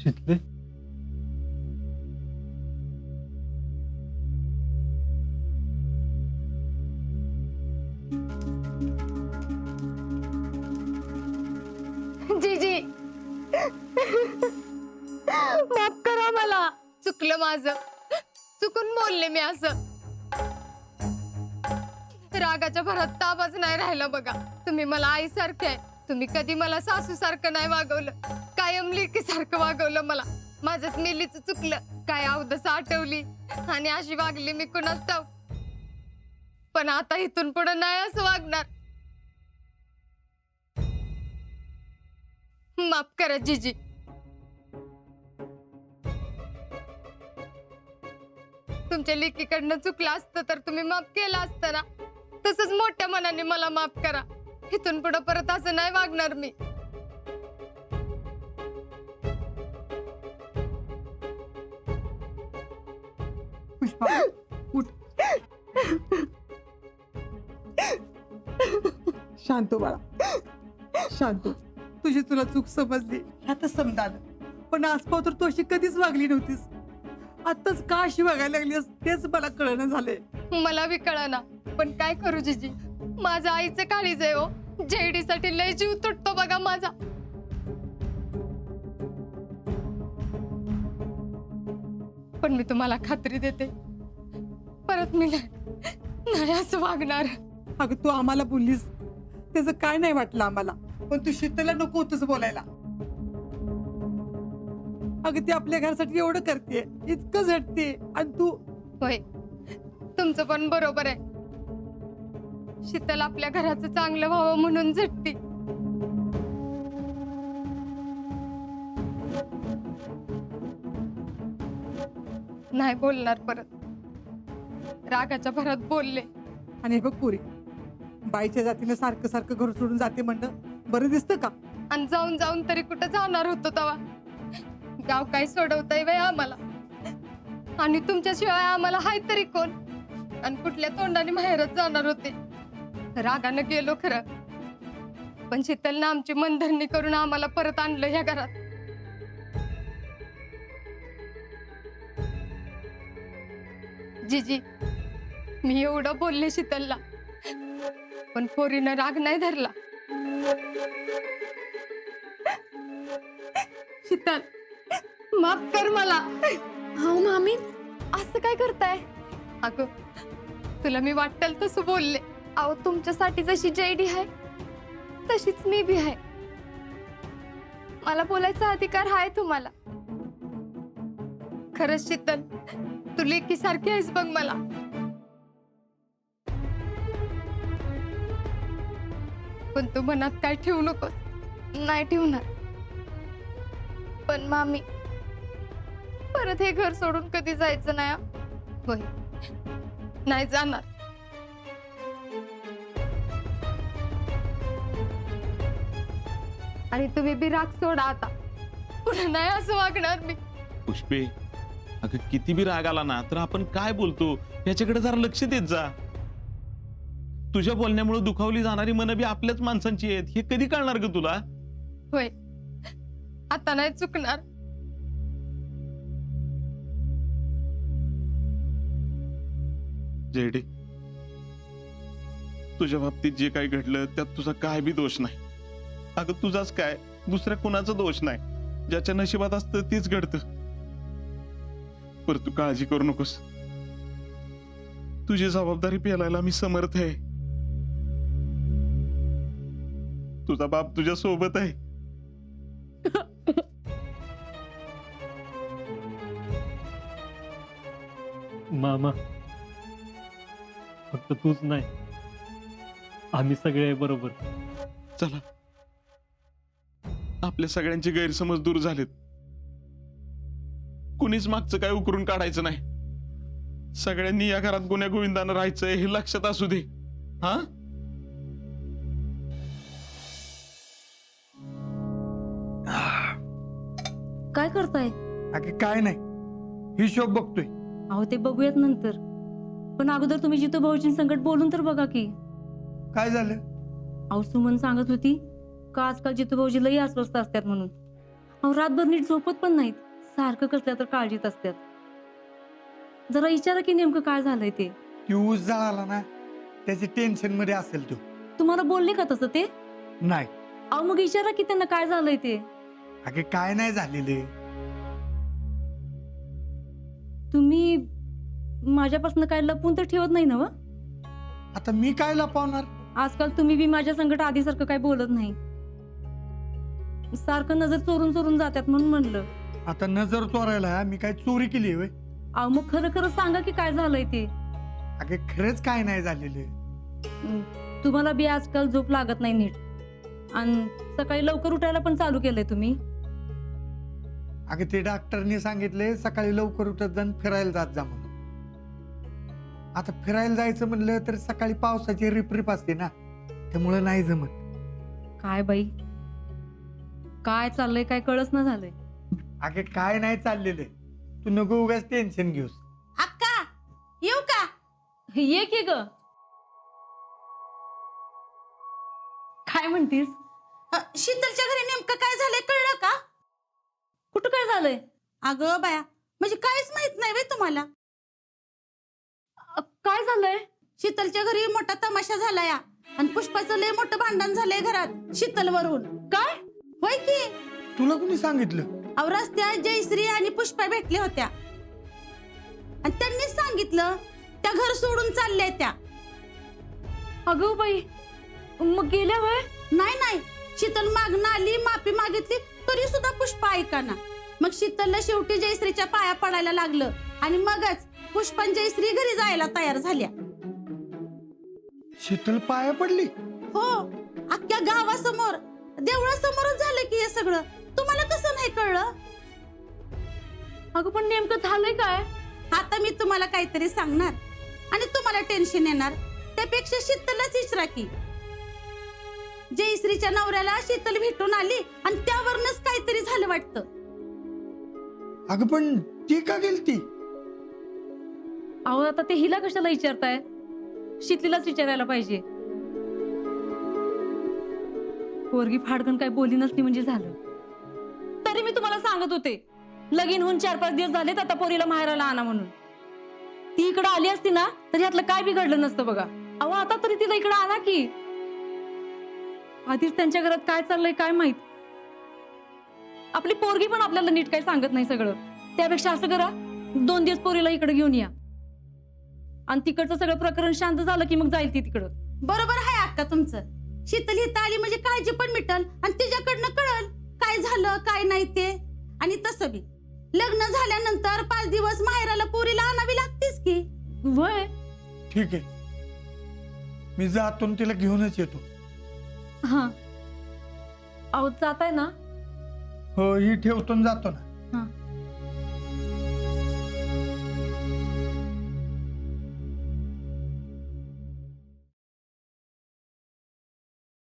शितले, जीजी माफ करा मला, चुकलं माझं, चुकून बोलले मी असं. रागाच्या भरात ताबच नाही राहिला बघा. तुम्ही मला आईसारखे आहे. तुम्ही कधी मला सासू सारखं नाही वागवलं, कायम लेकीसारखं वागवलं मला. माझंच मेलीच चुकलं, काय अवदस आठवली आणि अशी वागली मी कुणाच ठाऊक. पण आता इथून पुढे नाही असं वागणार. माफ करा जीजी. तुमच्या लेकीकडनं चुकलं असतं तर तुम्ही माफ केलं असतं ना. तसंच मोठ्या मनाने मला माफ करा. इथून पुढे परत असं नाही वागणार मी. पुष्पा उठ. शांत हो बाळा, शांत हो. तुझी तुला चूक समजली आता समजाल, पण आजपाव तर तू अशी कधीच वागली नव्हतीस. आताच का अशी वागायला लागलीस तेच मला कळणं झालंय. मला बी कळना, पण काय करू जीजी. माझं आईचं काळीज आहे हो. जेडीसाठी लय जीव तुटतो बघा माझा. पण मी तुम्हाला खात्री देते, परत मी नाही असं वागणार. अगं तू आम्हाला बोललीस त्याचं काय नाही वाटलं आम्हाला, पण तू शीतलला नको होतंस बोलायला. अगं ती आपल्या घरासाठी एवढं करते, इतकं झटते, आणि तू. होय, तुमचं पण बरोबर आहे. शीतल आपल्या घराचं चांगलं व्हावं म्हणून झटते. नाही बोलणार परत. रागाच्या भरात बोलले. आणि हे बघ पुरी, बाईच्या जातीनं सारखं सारखं घर सोडून जाते म्हणणं बरं दिसतं का? आणि जाऊन जाऊन तरी कुठं जाणार होतो तवा. गाव काय सोडवताय बाई आम्हाला. आणि तुमच्याशिवाय आम्हाला हाय तरी कोण. आणि कुठल्या तोंडाने माहेरच जाणार होते. रागानं गेलो खरं, पण शीतलनं आमची मनधरणी करून आम्हाला परत आणलं ह्या घरात. जीजी, मी एवढं बोलले शीतलला, पण पोरीनं राग नाही धरला. शीतल, माफ कर मला. हो मामी, असं काय करताय? अगं, तुला मी वाटेल तसं बोलले. अहो, तुमच्यासाठी जशी जयडी आहे तशीच मी बी आहे. मला बोलायचा अधिकार आहे तुम्हाला. खरंच शीतल, तू लेकी सारखी आहेस बघ मला. पण तू मनात काय ठेवू नको. नाही ठेवणार. पण मामी, परत हे घर सोडून कधी जायचं नाही हं? होय, नाही जाणार. आणि तुम्ही बी राग सोडा आता. पुन्हा नाही असं वागणार मी. पुष्पे, अगं किती बी राग आला ना तर आपण काय बोलतो याच्याकडे जरा लक्ष देत जा. तुझ्या बोलण्यामुळे दुखावली जाणारी मनं बी आपल्याच माणसांची आहेत, हे कधी कळणार ग तुला? होय, आता नाही चुकणार. जेडी, तुझ्या बाबतीत जे काही घडलं त्यात तुझा काय बी दोष नाही. अगं तुझाच काय, दुसऱ्या कुणाचा दोष नाही. ज्याच्या नशिबात असतं तेच घडतं. पर तू काळजी करू नकोस. तुझी जबाबदारी पेलायला मी समर्थ आहे. तुझा बाप तुझ्या सोबत आहे. मामा, फक्त तूच नाही, आम्ही सगळे आहे बरोबर. चला, आपल्या सगळ्यांचे गैरसमज दूर झालेत. कुणीच मागचं काय उकरून काढायचं नाही. सगळ्यांनी या घरात गुन्ह्या गोविंदानं राहायचंय हे लक्षात असू दे. हा, काय करताय? अगे काय नाही, हिशोब बघतोय. अहो ते बघूयात नंतर, पण अगोदर तुम्ही जितू भाऊजीं संकट बोलून तर बघा की. काय झालं? अहो सुमन सांगत होती का आजकाल जितू भाऊजी लई अस्वस्थ असतात म्हणून. अहो रातभर नीट झोपत पण नाहीत, सारखं कसल्या तर काळजीत असतात. जरा विचारा की नेमकं काय झालंय ते. ती ऊस जळाला ना, त्याची टेन्शन मध्ये असेल तो. तुम्हाला बोलले का तसं ते? नाही अहो मग विचारा की त्यांना काय झालंय ते. अगे काय नाही झालेले. तुम्ही माझ्यापासून काय लपवून तर ठेवत नाही ना व? आता मी काय लपवणार? आजकाल तुम्ही बी माझ्या संकट आधीसारखं काय बोलत नाही. सारखं नजर चोरून चोरून जातात म्हणून म्हणलं. आता नजर चोरायला मी काय चोरी केली होय? अहो मग खरं खरं सांगा की काय झालंय ते. अगे खरंच काय नाही झालेले. तुम्हाला बी आजकाल झोप लागत नाही नीट, आणि सकाळी लवकर उठायला पण चालू केलंय तुम्ही. अगे ते डॉक्टरनी सांगितले सकाळी लवकर उठत जाऊन फिरायला जात जा म्हणून. आता फिरायला जायचं म्हणलं तर सकाळी पावसाची रिपरिप असते ना, त्यामुळे नाही जमत. काय बाई, काय चाललंय काय कळच ना झालंय. अगे काय नाही चाललेलं, तू नको उगाच टेन्शन घेऊस. अक्का येऊ का? ये की ग. काय म्हणतीस? शीतलच्या घरी नेमकं काय झालंय कळलं का? कुठं काय झालंय? अगं बाया, म्हणजे काहीच माहित नाही वे तुम्हाला? काय झालंय? शीतलच्या घरी मोठा तमाशा झाला या, आणि पुष्पाचं लय मोठं भांडण झालंय घरात शीतलवरून. काय? होय की? तुला कोणी सांगितलं? अहो रस्त्यात जयश्री आणि पुष्पा भेटल्या होत्या, आणि त्यांनीच सांगितलं त्या घर सोडून चालल्या त्या. अगं बाई, मग गेल्या वय? नाही नाही, शीतल मागणं आली, माफी मागितली, तरी सुद्धा पुष्पा ऐकाना. मग शीतलला शेवटी जयश्रीच्या पाया पडायला लागलं, आणि मगच पुष्पा आणि जयश्री घरी जायला तयार झाल्या. शीतल पाया पडली? हो, अख्ख्या गावासमोर, देवळासमोरच झालं की हे सगळं. तुम्हाला कसं नाही कळलं? अगं पण नेमकं झालंय काय? आता मी तुम्हाला काहीतरी सांगणार आणि तुम्हाला टेन्शन येणार. त्यापेक्षा शीतलच विचारा की. जयश्रीच्या नवऱ्याला शीतल भेटून आली, आणि त्यावरनच काहीतरी झालं वाटतं. अगं पण ती का गेलती? अहो आता ते हिला कशाला विचारताय? शीतलीलाच विचारायला पाहिजे. पोरगी फाडकन काय बोली नसली म्हणजे झालं. तरी मी तुम्हाला सांगत होते, लगीन होऊन 4-5 दिवस झालेत, आता पोरीला माहेराला आणा म्हणून. ती इकडे आली असती ना तर यातलं काय बिघडलं नसतं बघा. अहो आता तरी तिला इकडे आणा की. आधीच त्यांच्या घरात काय चाललंय काय माहित. आपली पोरगी पण आपल्याला नीट काय सांगत नाही सगळं. त्यापेक्षा असं करा, 2 दिवस पोरीला इकडे घेऊन या, आणि तिकडचं सगळं प्रकरण शांत झालं की मग जाईल ती तिकडं. बरोबर आहे अक्का तुमचं. शीतल हित आली म्हणजे काळजी पण मिटल, आणि तिच्याकडनं कळल काय झालं काय नाही ते. आणि तसं बी लग्न झाल्यानंतर 5 दिवस माहेराला पोरीला आणावी लागतेच की. वय ठीक आहे, मी जातो आणि तिला घेऊनच येतो. हा. अहो जाताय ना? हो, ही ठेवतो आणि जातो ना. हा.